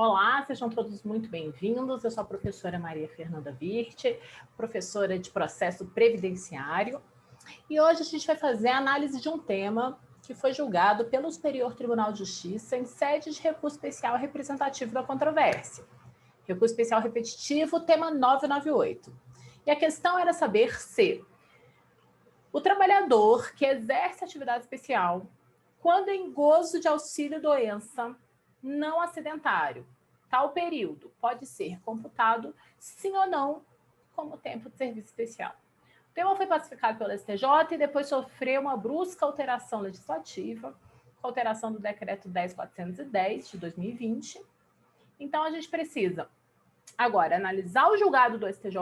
Olá, sejam todos muito bem-vindos. Eu sou a professora Maria Fernanda Virte, professora de processo previdenciário, e hoje a gente vai fazer a análise de um tema que foi julgado pelo Superior Tribunal de Justiça em sede de recurso especial representativo da controvérsia. Recurso especial repetitivo, tema 998. E a questão era saber se o trabalhador que exerce atividade especial, quando em gozo de auxílio-doença não acidentário, tal período pode ser computado, sim ou não, como tempo de serviço especial. O tema foi pacificado pelo STJ e depois sofreu uma brusca alteração legislativa, com alteração do decreto 10.410 de 2020. Então, a gente precisa agora analisar o julgado do STJ,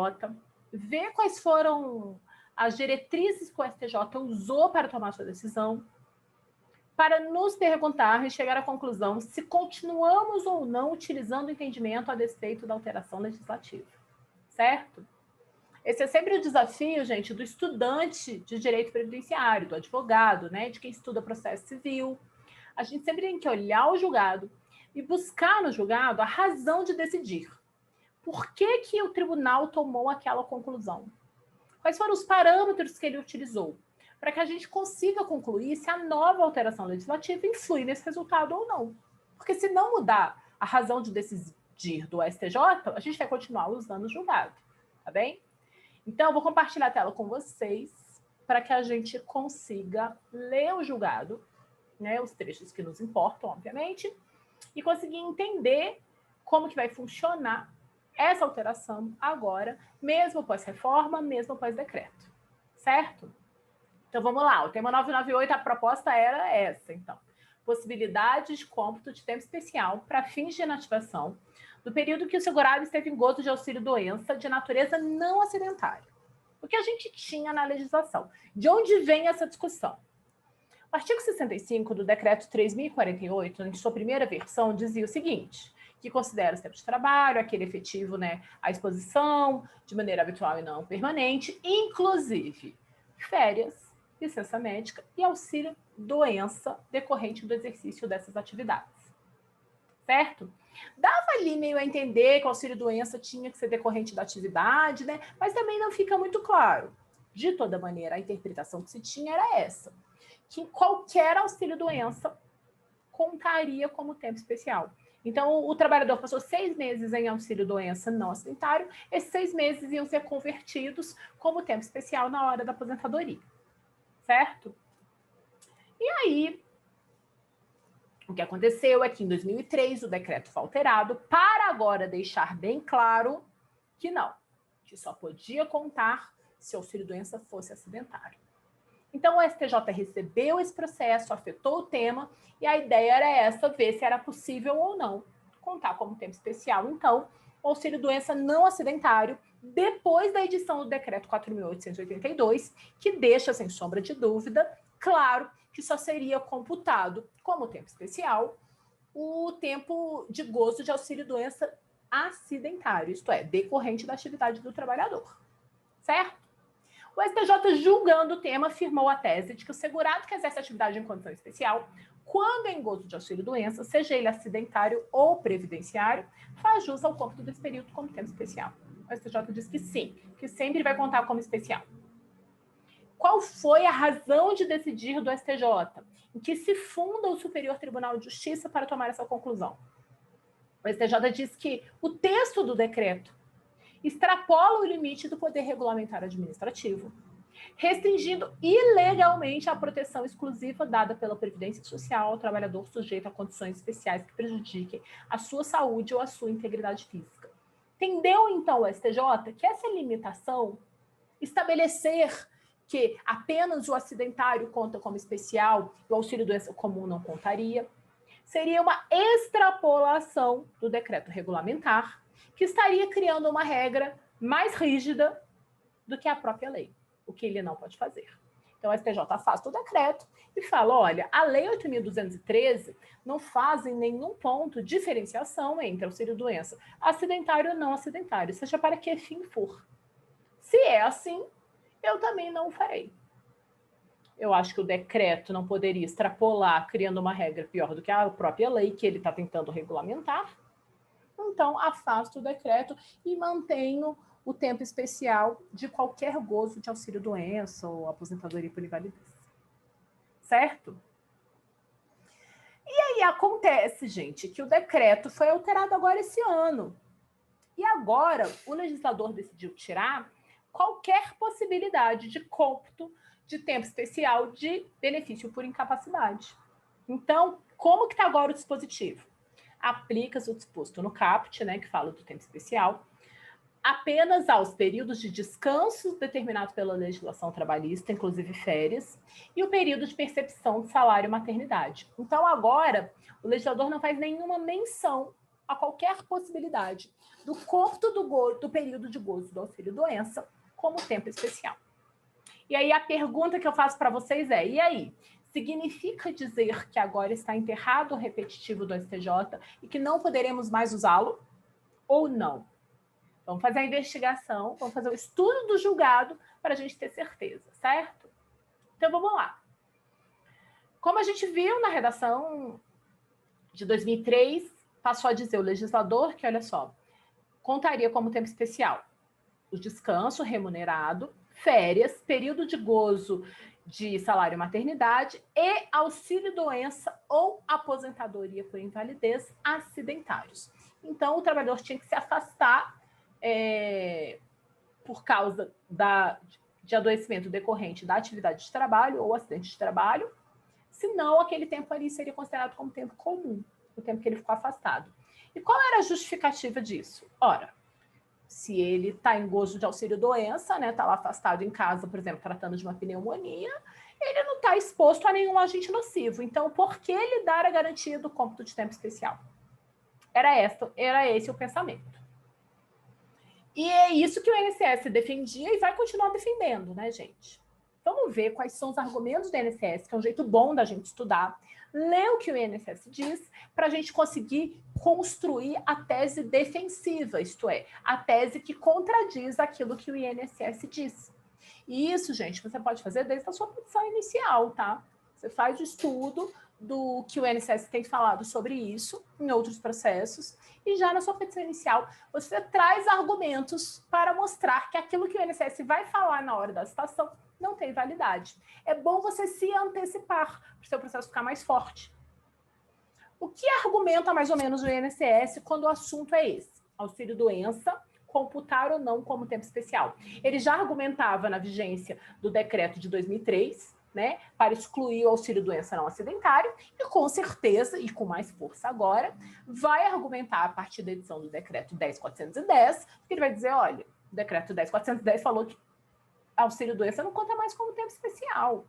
ver quais foram as diretrizes que o STJ usou para tomar sua decisão, para nos perguntar e chegar à conclusão se continuamos ou não utilizando o entendimento a despeito da alteração legislativa, certo? Esse é sempre o desafio, gente, do estudante de direito previdenciário, do advogado, né, de quem estuda processo civil. A gente sempre tem que olhar o julgado e buscar no julgado a razão de decidir. Por que que o tribunal tomou aquela conclusão? Quais foram os parâmetros que ele utilizou? Para que a gente consiga concluir se a nova alteração legislativa influi nesse resultado ou não. Porque se não mudar a razão de decidir do STJ, a gente vai continuar usando o julgado, tá bem? Então, eu vou compartilhar a tela com vocês para que a gente consiga ler o julgado, né, os trechos que nos importam, obviamente, e conseguir entender como que vai funcionar essa alteração agora, mesmo pós-reforma, mesmo pós-decreto, certo? Então, vamos lá. O tema 998, a proposta era essa, então. Possibilidade de cômputo de tempo especial para fins de inativação do período que o segurado esteve em gozo de auxílio-doença de natureza não acidentária. O que a gente tinha na legislação? De onde vem essa discussão? O artigo 65 do decreto 3.048, em sua primeira versão, dizia o seguinte, que considera os tempos de trabalho, aquele efetivo, né, a exposição, de maneira habitual e não permanente, inclusive férias, licença médica e auxílio doença decorrente do exercício dessas atividades. Certo? Dava ali meio a entender que o auxílio doença tinha que ser decorrente da atividade, né? Mas também não fica muito claro. De toda maneira, a interpretação que se tinha era essa, que qualquer auxílio doença contaria como tempo especial. Então, o trabalhador passou 6 meses em auxílio-doença não acidentário, esses 6 meses iam ser convertidos como tempo especial na hora da aposentadoria, certo? E aí, o que aconteceu é que em 2003 o decreto foi alterado para agora deixar bem claro que não, que só podia contar se o auxílio-doença fosse acidentário. Então, o STJ recebeu esse processo, afetou o tema, e a ideia era essa, ver se era possível ou não contar como tempo especial, então, o auxílio-doença não acidentário, depois da edição do decreto 4.882, que deixa, sem sombra de dúvida, claro que só seria computado como tempo especial o tempo de gozo de auxílio-doença acidentário, isto é, decorrente da atividade do trabalhador, certo? O STJ, julgando o tema, afirmou a tese de que o segurado que exerce atividade em condição especial, quando em gozo de auxílio-doença, seja ele acidentário ou previdenciário, faz jus ao cômputo desse período como tempo especial. O STJ diz que sim, que sempre vai contar como especial. Qual foi a razão de decidir do STJ? Em que se funda o Superior Tribunal de Justiça para tomar essa conclusão? O STJ diz que o texto do decreto extrapola o limite do poder regulamentar administrativo, restringindo ilegalmente a proteção exclusiva dada pela Previdência Social ao trabalhador sujeito a condições especiais que prejudiquem a sua saúde ou a sua integridade física. Entendeu, então, o STJ que essa limitação, estabelecer que apenas o acidentário conta como especial e o auxílio-doença comum não contaria, seria uma extrapolação do decreto regulamentar, que estaria criando uma regra mais rígida do que a própria lei, o que ele não pode fazer. Então, o STJ afasta o decreto e fala, olha, a Lei 8.213 não faz em nenhum ponto diferenciação entre auxílio-doença acidentário ou não acidentário, seja para que fim for. Se é assim, eu também não o farei. Eu acho que o decreto não poderia extrapolar, criando uma regra pior do que a própria lei que ele está tentando regulamentar. então afasto o decreto e mantenho o tempo especial de qualquer gozo de auxílio-doença ou aposentadoria por invalidez. Certo? E aí acontece, gente, que o decreto foi alterado agora esse ano. E agora o legislador decidiu tirar qualquer possibilidade de cômputo de tempo especial de benefício por incapacidade. Então, como que está agora o dispositivo? Aplica-se o disposto no caput, né, que fala do tempo especial, apenas aos períodos de descanso determinados pela legislação trabalhista, inclusive férias, e o período de percepção de salário maternidade. Então, agora, o legislador não faz nenhuma menção a qualquer possibilidade do cômputo do período de gozo do auxílio-doença como tempo especial. E aí, a pergunta que eu faço para vocês é, e aí? Significa dizer que agora está enterrado o repetitivo do STJ e que não poderemos mais usá-lo? Ou não? Vamos fazer a investigação, vamos fazer o estudo do julgado para a gente ter certeza, certo? Então, vamos lá. Como a gente viu na redação de 2003, passou a dizer o legislador que, olha só, contaria como tempo especial o descanso remunerado, férias, período de gozo de salário maternidade e auxílio-doença ou aposentadoria por invalidez acidentários. Então, o trabalhador tinha que se afastar por causa de adoecimento decorrente da atividade de trabalho ou acidente de trabalho, senão aquele tempo ali seria considerado como tempo comum, o tempo que ele ficou afastado. E qual era a justificativa disso? Ora, se ele está em gozo de auxílio-doença, né, está lá afastado em casa, por exemplo, tratando de uma pneumonia, ele não está exposto a nenhum agente nocivo. Então, por que lhe dar a garantia do cômputo de tempo especial? Era esse o pensamento. E é isso que o INSS defendia e vai continuar defendendo, né, gente? Vamos ver quais são os argumentos do INSS, que é um jeito bom da gente estudar, ler o que o INSS diz, para a gente conseguir construir a tese defensiva, isto é, a tese que contradiz aquilo que o INSS diz. E isso, gente, você pode fazer desde a sua petição inicial, tá? Você faz o estudo do que o INSS tem falado sobre isso em outros processos, e já na sua petição inicial você traz argumentos para mostrar que aquilo que o INSS vai falar na hora da citação não tem validade. É bom você se antecipar para o seu processo ficar mais forte. O que argumenta mais ou menos o INSS quando o assunto é esse? Auxílio-doença, computar ou não como tempo especial. Ele já argumentava na vigência do decreto de 2003, né, para excluir o auxílio-doença não acidentário, e com certeza, e com mais força agora, vai argumentar a partir da edição do decreto 10.410, que ele vai dizer, olha, o decreto 10.410 falou que auxílio-doença não conta mais como tempo especial,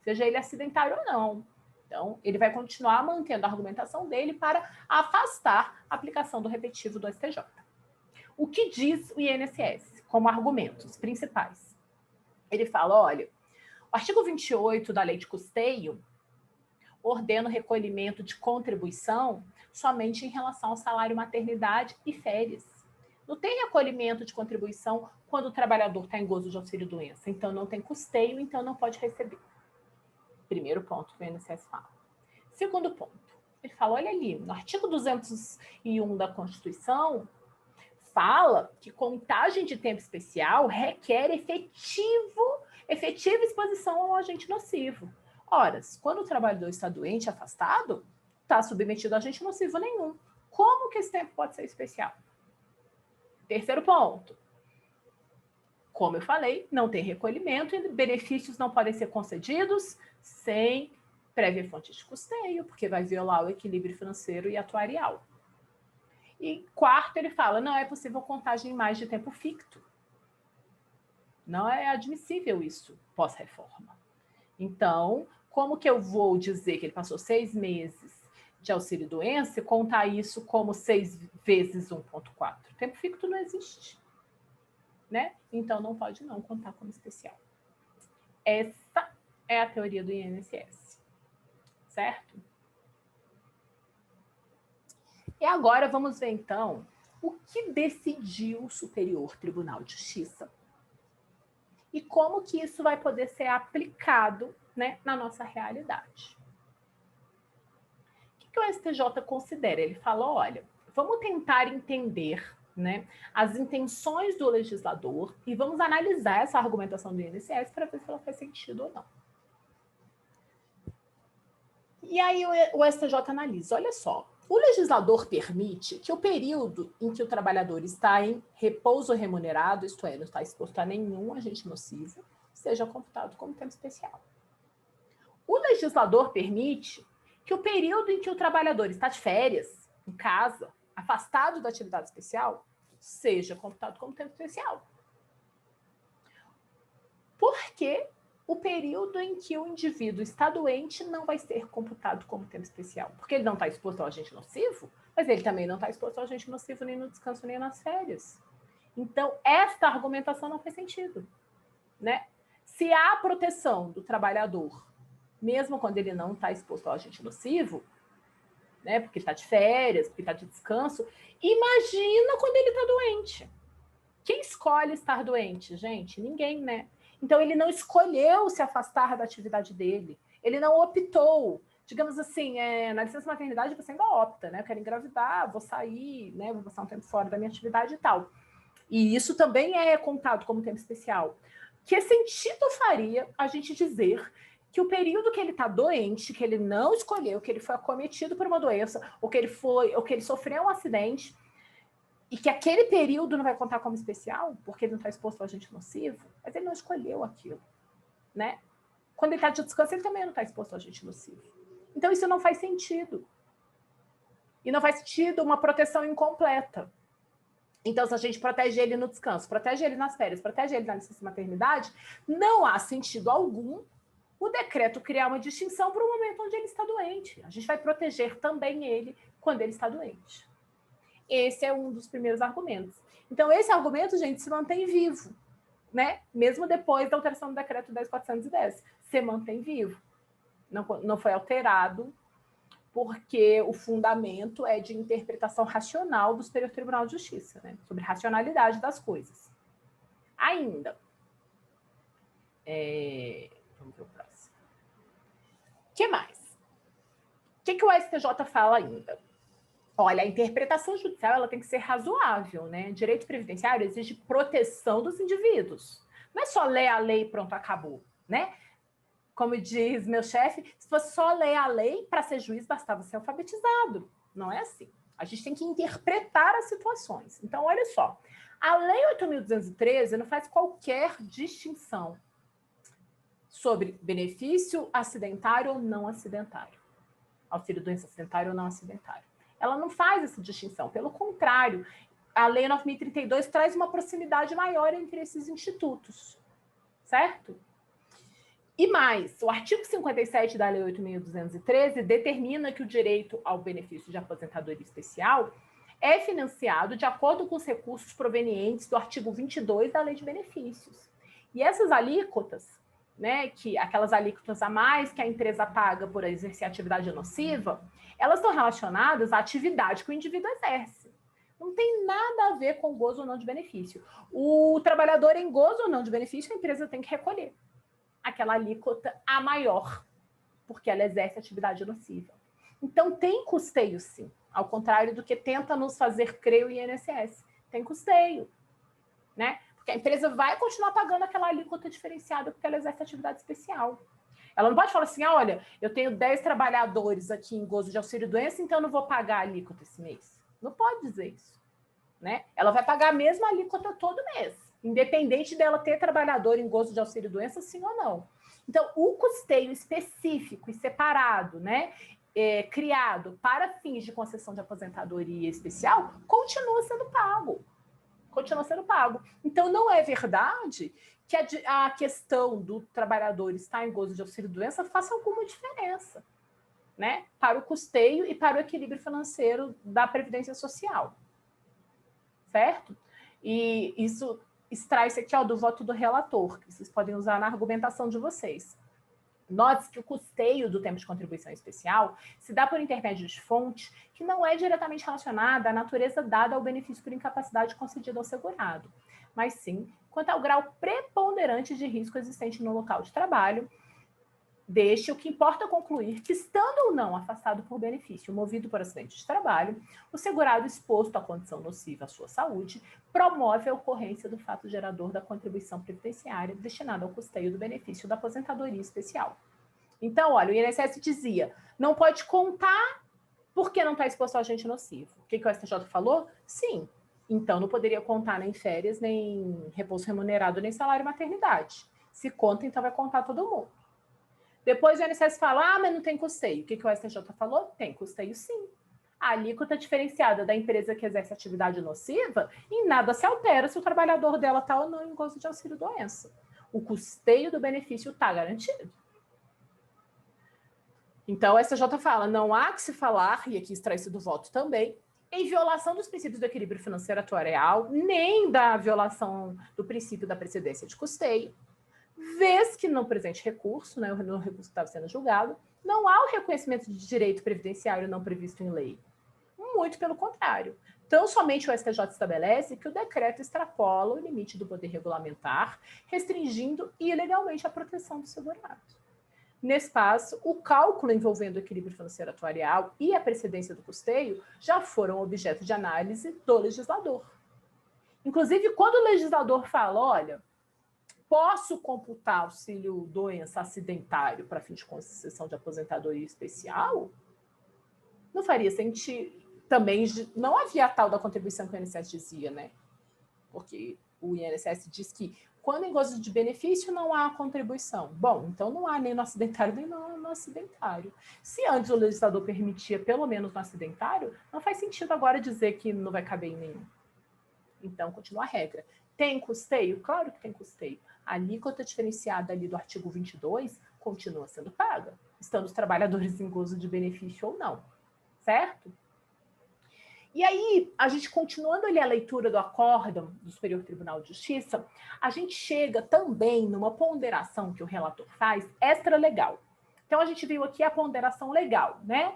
seja ele acidentário ou não. Então, ele vai continuar mantendo a argumentação dele para afastar a aplicação do repetitivo do STJ. O que diz o INSS como argumentos principais? Ele fala, olha, o artigo 28 da Lei de Custeio ordena o recolhimento de contribuição somente em relação ao salário maternidade e férias. Não tem recolhimento de contribuição quando o trabalhador está em gozo de auxílio-doença. Então, não tem custeio, então não pode receber. Primeiro ponto que o INSS fala. Segundo ponto, ele fala, olha ali, no artigo 201 da Constituição, fala que contagem de tempo especial requer efetiva exposição ao agente nocivo. Ora, quando o trabalhador está doente, afastado, está submetido a agente nocivo nenhum. Como que esse tempo pode ser especial? Terceiro ponto. Como eu falei, não tem recolhimento e benefícios não podem ser concedidos sem prévia fonte de custeio, porque vai violar o equilíbrio financeiro e atuarial. E quarto, ele fala, não é possível contagem em mais de tempo ficto. Não é admissível isso pós-reforma. Então, como que eu vou dizer que ele passou 6 meses de auxílio-doença e contar isso como 6 vezes 1,4? Tempo ficto não existe. Né? Então, não pode não contar como especial. Essa é a teoria do INSS. Certo? E agora vamos ver, então, o que decidiu o Superior Tribunal de Justiça e como que isso vai poder ser aplicado, né, na nossa realidade. O que o STJ considera? Ele fala, olha, vamos tentar entender, né, as intenções do legislador e vamos analisar essa argumentação do INSS para ver se ela faz sentido ou não. E aí o STJ analisa, olha só, o legislador permite que o período em que o trabalhador está em repouso remunerado, isto é, não está exposto a nenhum agente nocivo, seja computado como tempo especial. O legislador permite que o período em que o trabalhador está de férias, em casa, afastado da atividade especial, seja computado como tempo especial. Porque o período em que o indivíduo está doente não vai ser computado como tempo especial. Porque ele não está exposto ao agente nocivo, mas ele também não está exposto ao agente nocivo nem no descanso, nem nas férias. Então, esta argumentação não faz sentido, né? Se há proteção do trabalhador, mesmo quando ele não está exposto ao agente nocivo, né, porque está de férias, porque está de descanso, imagina quando ele está doente. Quem escolhe estar doente, gente? Ninguém, né? Então, ele não escolheu se afastar da atividade dele. Ele não optou. Digamos assim, na licença maternidade você ainda opta, né? Eu quero engravidar, vou sair, né? Vou passar um tempo fora da minha atividade e tal. E isso também é contado como tempo especial. Que sentido faria a gente dizer que o período que ele está doente, que ele não escolheu, que ele foi acometido por uma doença, ou que ele sofreu um acidente, e que aquele período não vai contar como especial, porque ele não está exposto ao agente nocivo, mas ele não escolheu aquilo, né? Quando ele está de descanso, ele também não está exposto ao agente nocivo. Então, isso não faz sentido. E não faz sentido uma proteção incompleta. Então, se a gente protege ele no descanso, protege ele nas férias, protege ele na licença maternidade, não há sentido algum o decreto criar uma distinção para o momento onde ele está doente. A gente vai proteger também ele quando ele está doente. Esse é um dos primeiros argumentos. Então, esse argumento, gente, se mantém vivo, né? Mesmo depois da alteração do decreto 10.410, se mantém vivo. Não foi alterado, porque o fundamento é de interpretação racional do Superior Tribunal de Justiça, né? Sobre racionalidade das coisas. Ainda. Vamos ver o próximo. O que mais? O que o STJ fala ainda? Olha, a interpretação judicial ela tem que ser razoável, né? Direito previdenciário exige proteção dos indivíduos. Não é só ler a lei e pronto, acabou, né? Como diz meu chefe, se fosse só ler a lei, para ser juiz bastava ser alfabetizado. Não é assim. A gente tem que interpretar as situações. Então, olha só. A Lei 8.213 não faz qualquer distinção sobre benefício acidentário ou não acidentário. Auxílio-doença acidentário ou não acidentário. Ela não faz essa distinção. Pelo contrário, a Lei 9.032 traz uma proximidade maior entre esses institutos. Certo? E mais, o artigo 57 da Lei 8.213 determina que o direito ao benefício de aposentadoria especial é financiado de acordo com os recursos provenientes do artigo 22 da Lei de Benefícios. E essas alíquotas, né, aquelas alíquotas a mais que a empresa paga por exercer atividade nociva, elas estão relacionadas à atividade que o indivíduo exerce. Não tem nada a ver com gozo ou não de benefício. O trabalhador em gozo ou não de benefício, a empresa tem que recolher aquela alíquota a maior, porque ela exerce atividade nociva. Então, tem custeio, sim, ao contrário do que tenta nos fazer crer o INSS. Tem custeio, né? Porque a empresa vai continuar pagando aquela alíquota diferenciada porque ela exerce atividade especial. Ela não pode falar assim, olha, eu tenho 10 trabalhadores aqui em gozo de auxílio-doença, então eu não vou pagar a alíquota esse mês. Não pode dizer isso, né? Ela vai pagar a mesma alíquota todo mês, independente dela ter trabalhador em gozo de auxílio-doença, sim ou não. Então, o custeio específico e separado, né, criado para fins de concessão de aposentadoria especial, continua sendo pago. Continua sendo pago. Então, não é verdade que a questão do trabalhador estar em gozo de auxílio-doença faça alguma diferença, né, para o custeio e para o equilíbrio financeiro da Previdência Social. Certo? E isso extrai-se aqui do voto do relator, que vocês podem usar na argumentação de vocês. Note que o custeio do tempo de contribuição especial se dá por intermédio de fonte que não é diretamente relacionada à natureza dada ao benefício por incapacidade concedido ao segurado, mas sim quanto ao grau preponderante de risco existente no local de trabalho, o que importa concluir que, estando ou não afastado por benefício movido por acidente de trabalho, o segurado exposto à condição nociva à sua saúde promove a ocorrência do fato gerador da contribuição previdenciária destinada ao custeio do benefício da aposentadoria especial. Então, olha, o INSS dizia, não pode contar porque não está exposto ao agente nocivo. O que o STJ falou? Sim. Então, não poderia contar nem férias, nem repouso remunerado, nem salário maternidade. Se conta, então vai contar todo mundo. Depois o INSS fala, mas não tem custeio. O que o STJ falou? Tem custeio sim. A alíquota diferenciada da empresa que exerce atividade nociva, em nada se altera se o trabalhador dela está ou não em gozo de auxílio-doença. O custeio do benefício está garantido. Então, o STJ fala, não há que se falar, e aqui extrai-se do voto também, em violação dos princípios do equilíbrio financeiro atuarial, nem da violação do princípio da precedência de custeio, vez que no presente recurso, né, no recurso que estava sendo julgado, não há o reconhecimento de direito previdenciário não previsto em lei. Muito pelo contrário. Então, somente o STJ estabelece que o decreto extrapola o limite do poder regulamentar, restringindo ilegalmente a proteção do segurado. Nesse passo, o cálculo envolvendo o equilíbrio financeiro atuarial e a precedência do custeio já foram objeto de análise do legislador. Inclusive, quando o legislador fala, olha, posso computar auxílio-doença acidentário para fim de concessão de aposentadoria especial? Não faria sentido. Também não havia a tal da contribuição que o INSS dizia, né? Porque o INSS diz que quando em gozo de benefício não há contribuição. Bom, então não há nem no acidentário nem no acidentário. Se antes o legislador permitia pelo menos no acidentário, não faz sentido agora dizer que não vai caber em nenhum. Então, continua a regra. Tem custeio? Claro que tem custeio. A alíquota diferenciada ali do artigo 22 continua sendo paga, estando os trabalhadores em gozo de benefício ou não. Certo? E aí, a gente continuando ali a leitura do acórdão do Superior Tribunal de Justiça, a gente chega também numa ponderação que o relator faz extra-legal. Então, a gente viu aqui a ponderação legal, né?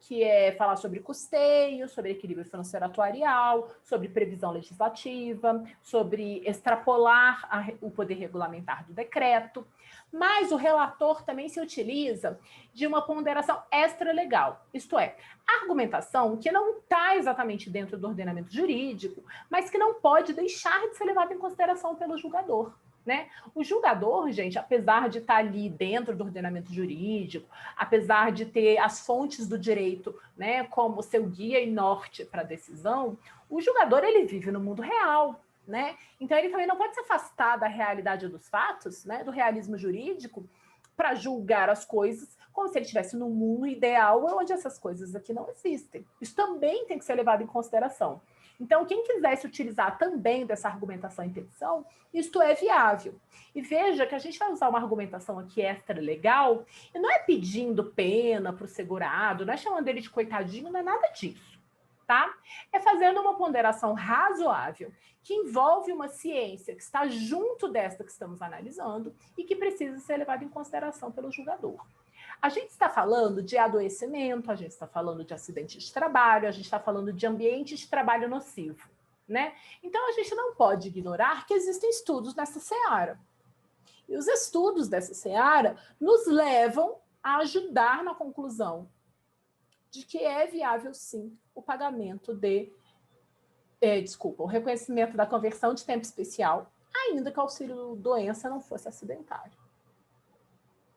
Que é falar sobre custeio, sobre equilíbrio financeiro atuarial, sobre previsão legislativa, sobre extrapolar o poder regulamentar do decreto. Mas o relator também se utiliza de uma ponderação extra-legal, isto é, argumentação que não está exatamente dentro do ordenamento jurídico, mas que não pode deixar de ser levada em consideração pelo julgador. Né? O julgador, gente, apesar de estar ali dentro do ordenamento jurídico, apesar de ter as fontes do direito, né, como seu guia e norte para a decisão, o julgador ele vive no mundo real, né? Então ele também não pode se afastar da realidade dos fatos, né, do realismo jurídico, para julgar as coisas como se ele estivesse num mundo ideal onde essas coisas aqui não existem. Isso também tem que ser levado em consideração. Então, quem quisesse utilizar também dessa argumentação em petição, isto é viável. E veja que a gente vai usar uma argumentação aqui extra-legal, e não é pedindo pena para o segurado, não é chamando ele de coitadinho, não é nada disso, tá? É fazendo uma ponderação razoável, que envolve uma ciência que está junto desta que estamos analisando e que precisa ser levada em consideração pelo julgador. A gente está falando de adoecimento, a gente está falando de acidente de trabalho, a gente está falando de ambiente de trabalho nocivo, né? Então, a gente não pode ignorar que existem estudos nessa seara. E os estudos dessa seara nos levam a ajudar na conclusão de que é viável, sim, o pagamento o reconhecimento da conversão de tempo especial, ainda que o auxílio-doença não fosse acidentário.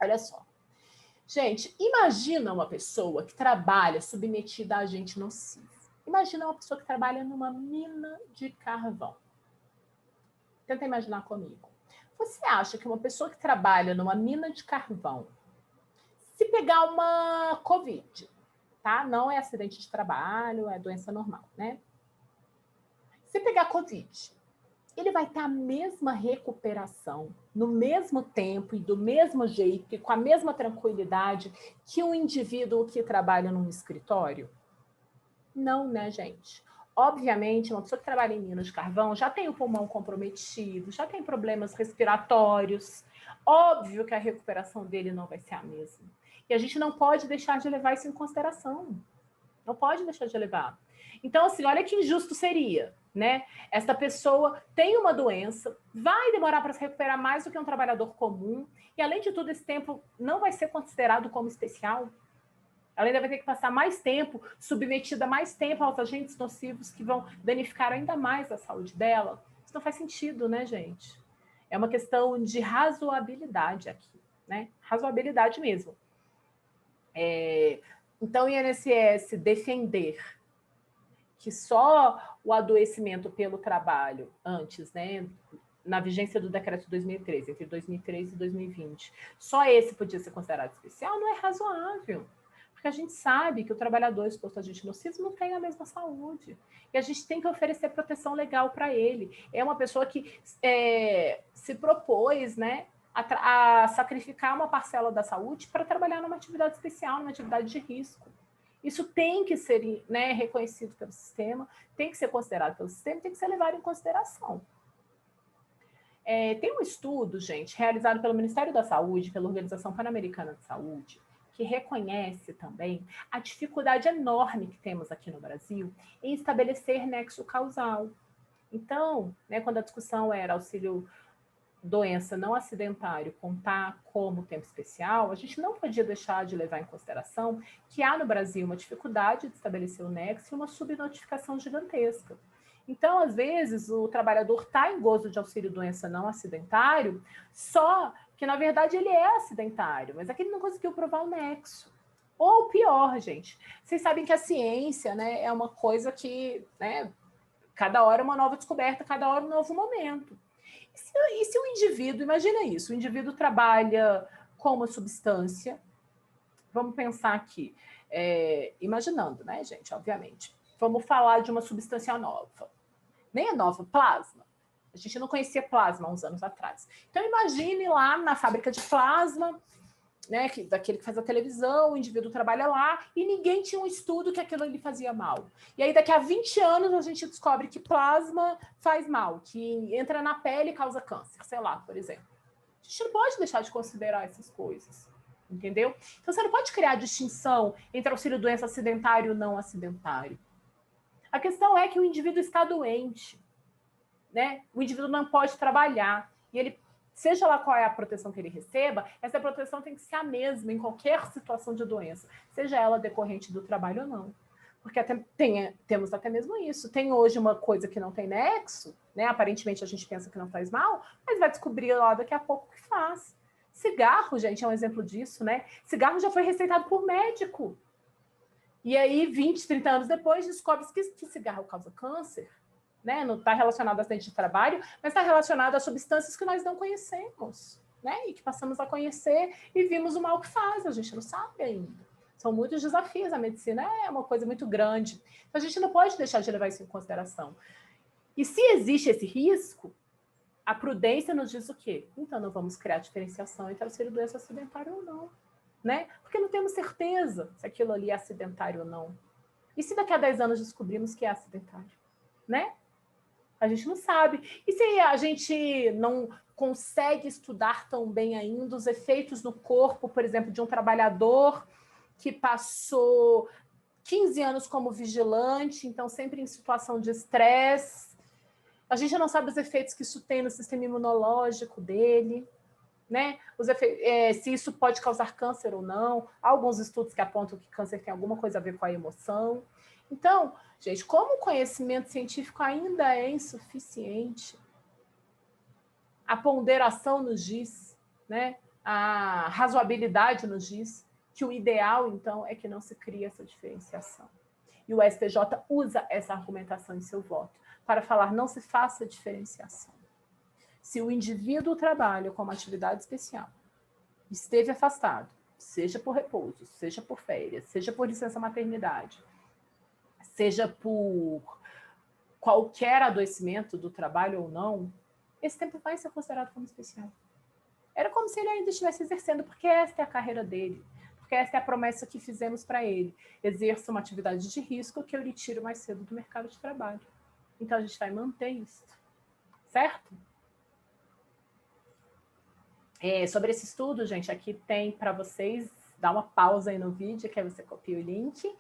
Olha só. Gente, imagina uma pessoa que trabalha submetida a agente nocivo. Imagina uma pessoa que trabalha numa mina de carvão. Tenta imaginar comigo. Você acha que uma pessoa que trabalha numa mina de carvão, se pegar uma Covid, tá? Não é acidente de trabalho, é doença normal, né? Se pegar Covid, ele vai ter a mesma recuperação, no mesmo tempo e do mesmo jeito e com a mesma tranquilidade que um indivíduo que trabalha num escritório? Não, né, gente? Obviamente, uma pessoa que trabalha em minas de carvão já tem o pulmão comprometido, já tem problemas respiratórios. Óbvio que a recuperação dele não vai ser a mesma. E a gente não pode deixar de levar isso em consideração. Não pode deixar de levar. Então, assim, olha que injusto seria, né? Esta pessoa tem uma doença, vai demorar para se recuperar mais do que um trabalhador comum, e além de tudo, esse tempo não vai ser considerado como especial. Ela ainda vai ter que passar mais tempo, submetida a mais tempo aos agentes nocivos que vão danificar ainda mais a saúde dela. Isso não faz sentido, né, gente? É uma questão de razoabilidade aqui, né? Razoabilidade mesmo. Então, o INSS defender que só o adoecimento pelo trabalho antes, né, na vigência do decreto 2013, entre 2013 e 2020, só esse podia ser considerado especial, não é razoável. Porque a gente sabe que o trabalhador exposto a agente nocivo não tem a mesma saúde. E a gente tem que oferecer proteção legal para ele. É uma pessoa que se propôs, né, a sacrificar uma parcela da saúde para trabalhar numa atividade especial, numa atividade de risco. Isso tem que ser, né, reconhecido pelo sistema, tem que ser considerado pelo sistema, tem que ser levado em consideração. Tem um estudo, gente, realizado pelo Ministério da Saúde, pela Organização Pan-Americana de Saúde, que reconhece também a dificuldade enorme que temos aqui no Brasil em estabelecer nexo causal. Então, né, quando a discussão era auxílio doença não acidentário contar como tempo especial, a gente não podia deixar de levar em consideração que há no Brasil uma dificuldade de estabelecer o nexo e uma subnotificação gigantesca. Então, às vezes, o trabalhador está em gozo de auxílio doença não acidentário, só que, na verdade, ele é acidentário, mas é que ele não conseguiu provar o nexo. Ou pior, gente, vocês sabem que a ciência, né, é uma coisa que, né, cada hora é uma nova descoberta, cada hora um novo momento. E se o indivíduo, imagina isso, o indivíduo trabalha com uma substância, vamos pensar aqui, imaginando, né, gente, obviamente, vamos falar de uma substância nova. Nem é nova, plasma. A gente não conhecia plasma há uns anos atrás. Então, imagine lá na fábrica de plasma, né, daquele que faz a televisão, o indivíduo trabalha lá, e ninguém tinha um estudo que aquilo lhe fazia mal. E aí, daqui a 20 anos, a gente descobre que plasma faz mal, que entra na pele e causa câncer, sei lá, por exemplo. A gente não pode deixar de considerar essas coisas, entendeu? Então, você não pode criar distinção entre auxílio-doença acidentário e não acidentário. A questão é que o indivíduo está doente, né? O indivíduo não pode trabalhar, e ele, seja lá qual é a proteção que ele receba, essa proteção tem que ser a mesma em qualquer situação de doença, seja ela decorrente do trabalho ou não. Porque temos até mesmo isso. Tem hoje uma coisa que não tem nexo, né? Aparentemente a gente pensa que não faz mal, mas vai descobrir lá daqui a pouco que faz. Cigarro, gente, é um exemplo disso, né? Cigarro já foi receitado por médico. E aí, 20, 30 anos depois, descobre que cigarro causa câncer. Né? Não está relacionado a acidente de trabalho, mas está relacionado a substâncias que nós não conhecemos, né? E que passamos a conhecer e vimos o mal que faz, a gente não sabe ainda. São muitos desafios, a medicina é uma coisa muito grande. Então, a gente não pode deixar de levar isso em consideração. E se existe esse risco, a prudência nos diz o quê? Então, não vamos criar diferenciação entre auxílio-doença acidentário ou não, né? Porque não temos certeza se aquilo ali é acidentário ou não. E se daqui a 10 anos descobrimos que é acidentário, né? A gente não sabe. E se a gente não consegue estudar tão bem ainda os efeitos no corpo, por exemplo, de um trabalhador que passou 15 anos como vigilante, então sempre em situação de estresse. A gente não sabe os efeitos que isso tem no sistema imunológico dele, né? Se isso pode causar câncer ou não. Há alguns estudos que apontam que câncer tem alguma coisa a ver com a emoção. Então, gente, como o conhecimento científico ainda é insuficiente, a ponderação nos diz, né? A razoabilidade nos diz que o ideal, então, é que não se crie essa diferenciação. E o STJ usa essa argumentação em seu voto para falar não se faça diferenciação. Se o indivíduo trabalha com uma atividade especial, esteve afastado, seja por repouso, seja por férias, seja por licença maternidade, seja por qualquer adoecimento do trabalho ou não, esse tempo vai ser considerado como especial. Era como se ele ainda estivesse exercendo, porque esta é a carreira dele, porque esta é a promessa que fizemos para ele. Exerça uma atividade de risco que eu lhe tiro mais cedo do mercado de trabalho. Então, a gente vai manter isso, certo? Sobre esse estudo, gente, aqui tem para vocês, dá uma pausa aí no vídeo, que aí você copia o link.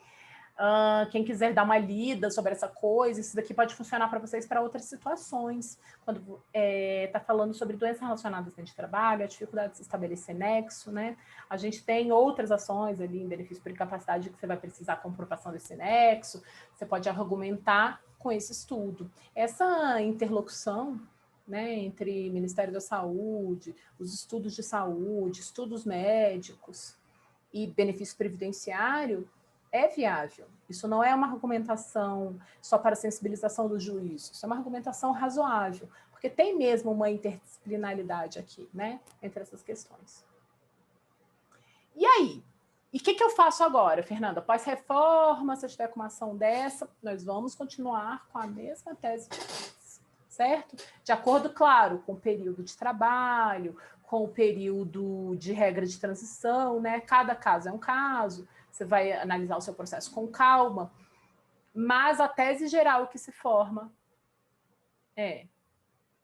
Quem quiser dar uma lida sobre essa coisa, isso daqui pode funcionar para vocês para outras situações. Quando está falando sobre doenças relacionadas ao ambiente de trabalho, a dificuldade de se estabelecer nexo, né? A gente tem outras ações ali em benefício por incapacidade que você vai precisar a comprovação desse nexo, você pode argumentar com esse estudo. Essa interlocução, né, entre Ministério da Saúde, os estudos de saúde, estudos médicos e benefício previdenciário, é viável. Isso não é uma argumentação só para sensibilização do juiz, isso é uma argumentação razoável, porque tem mesmo uma interdisciplinaridade aqui, né, entre essas questões. E aí? E o que eu faço agora, Fernanda? Pós-reforma, se eu tiver com uma ação dessa, nós vamos continuar com a mesma tese de defesa, certo? De acordo, claro, com o período de trabalho, com o período de regra de transição, né? Cada caso é um caso, você vai analisar o seu processo com calma, mas a tese geral que se forma é,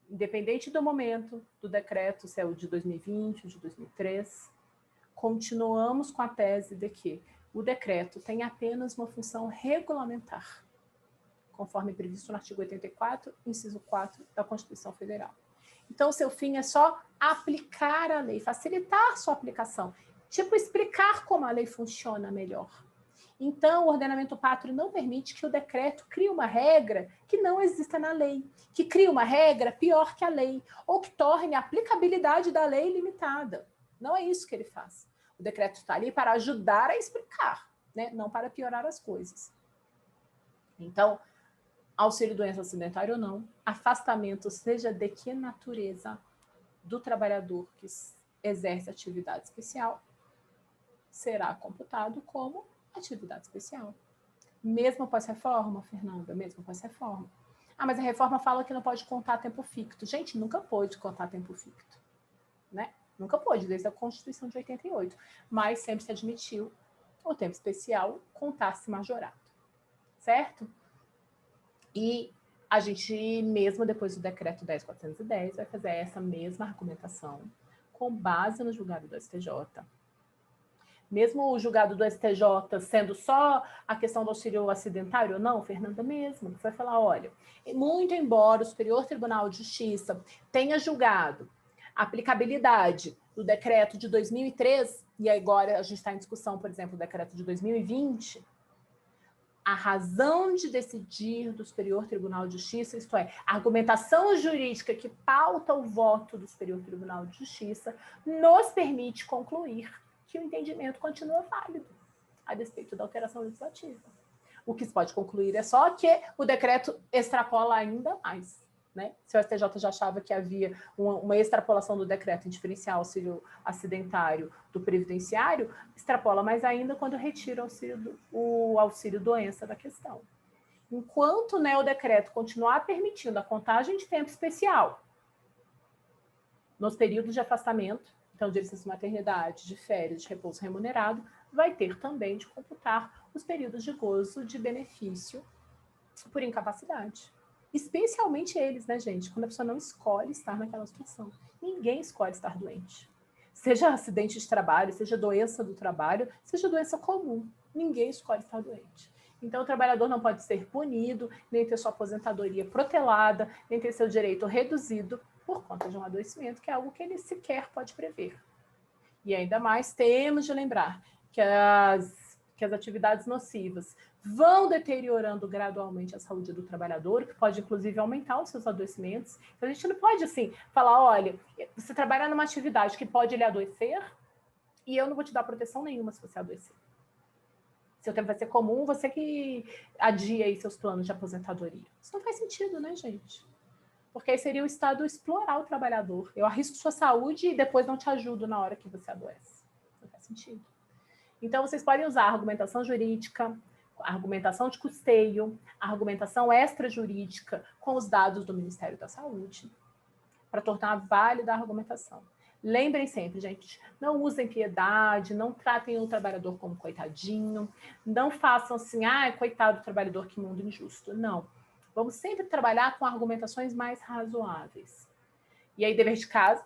independente do momento do decreto, se é o de 2020, o de 2003, continuamos com a tese de que o decreto tem apenas uma função regulamentar, conforme previsto no artigo 84, inciso 4 da Constituição Federal. Então, o seu fim é só aplicar a lei, facilitar sua aplicação, tipo explicar como a lei funciona melhor. Então, o ordenamento pátrio não permite que o decreto crie uma regra que não exista na lei, que crie uma regra pior que a lei, ou que torne a aplicabilidade da lei limitada. Não é isso que ele faz. O decreto está ali para ajudar a explicar, né? Não para piorar as coisas. Então, auxílio-doença acidentário ou não, afastamento, seja de que natureza, do trabalhador que exerce atividade especial, será computado como atividade especial. Mesmo pós-reforma, Fernanda, mesmo pós-reforma. Ah, mas a reforma fala que não pode contar tempo ficto. Gente, nunca pôde contar tempo ficto, né? Nunca pôde, desde a Constituição de 88. Mas sempre se admitiu o tempo especial contar-se majorado, certo? E a gente, mesmo depois do decreto 10.410, vai fazer essa mesma argumentação com base no julgado do STJ. Mesmo o julgado do STJ sendo só a questão do auxílio acidentário ou não, Fernanda mesmo, que vai falar, olha, muito embora o Superior Tribunal de Justiça tenha julgado a aplicabilidade do decreto de 2003, e agora a gente está em discussão, por exemplo, do decreto de 2020, a razão de decidir do Superior Tribunal de Justiça, isto é, a argumentação jurídica que pauta o voto do Superior Tribunal de Justiça, nos permite concluir que o entendimento continua válido a despeito da alteração legislativa. O que se pode concluir é só que o decreto extrapola ainda mais, né? Se o STJ já achava que havia uma extrapolação do decreto em diferenciar auxílio acidentário do previdenciário, extrapola mais ainda quando retira o auxílio-doença da questão. Enquanto, né, o decreto continuar permitindo a contagem de tempo especial nos períodos de afastamento, então de licença maternidade, de férias, de repouso remunerado, vai ter também de computar os períodos de gozo de benefício por incapacidade. Especialmente eles, né, gente? Quando a pessoa não escolhe estar naquela situação. Ninguém escolhe estar doente. Seja acidente de trabalho, seja doença do trabalho, seja doença comum. Ninguém escolhe estar doente. Então, o trabalhador não pode ser punido, nem ter sua aposentadoria protelada, nem ter seu direito reduzido por conta de um adoecimento, que é algo que ele sequer pode prever. E ainda mais, temos de lembrar que as atividades nocivas vão deteriorando gradualmente a saúde do trabalhador, que pode, inclusive, aumentar os seus adoecimentos. Então, a gente não pode, assim, falar, olha, você trabalha numa atividade que pode lhe adoecer e eu não vou te dar proteção nenhuma se você adoecer. Seu tempo vai ser comum, você que adia aí seus planos de aposentadoria. Isso não faz sentido, né, gente? Porque aí seria o Estado explorar o trabalhador. Eu arrisco sua saúde e depois não te ajudo na hora que você adoece. Não faz sentido. Então, vocês podem usar a argumentação jurídica, a argumentação de custeio, a argumentação extrajurídica com os dados do Ministério da Saúde, para tornar válida a argumentação. Lembrem sempre, gente, não usem piedade, não tratem o trabalhador como coitadinho, não façam assim, coitado do trabalhador, que mundo injusto. Não. Vamos sempre trabalhar com argumentações mais razoáveis. E aí, dever de casa,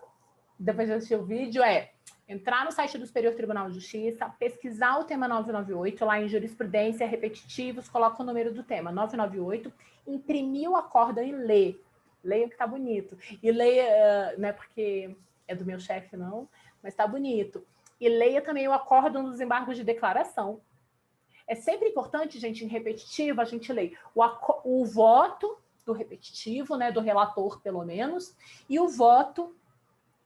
depois de assistir o vídeo, é entrar no site do Superior Tribunal de Justiça, pesquisar o tema 998, lá em jurisprudência, repetitivos, coloca o número do tema, 998, imprimir o acórdão e ler. Leia que tá bonito. E leia, não é porque é do meu chefe, não, mas tá bonito. E leia também o acórdão dos embargos de declaração. É sempre importante, gente, em repetitivo, a gente ler o voto do repetitivo, né, do relator, pelo menos, e o voto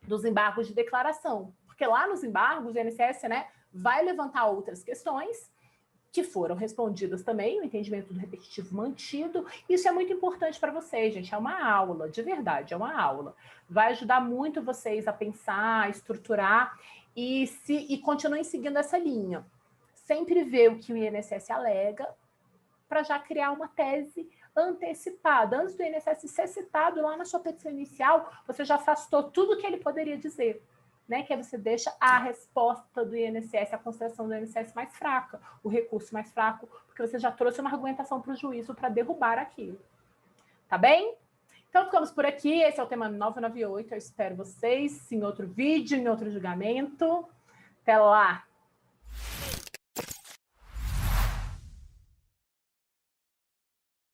dos embargos de declaração. Porque lá nos embargos, o INSS, né, vai levantar outras questões que foram respondidas também, o entendimento do repetitivo mantido. Isso é muito importante para vocês, gente. É uma aula, de verdade, é uma aula. Vai ajudar muito vocês a pensar, a estruturar e continuem seguindo essa linha. Sempre ver o que o INSS alega para já criar uma tese antecipada. Antes do INSS ser citado lá na sua petição inicial, você já afastou tudo que ele poderia dizer. Né, que aí você deixa a resposta do INSS, a consideração do INSS mais fraca, o recurso mais fraco, porque você já trouxe uma argumentação para o juízo para derrubar aquilo. Tá bem? Então, ficamos por aqui. Esse é o tema 998. Eu espero vocês em outro vídeo, em outro julgamento. Até lá!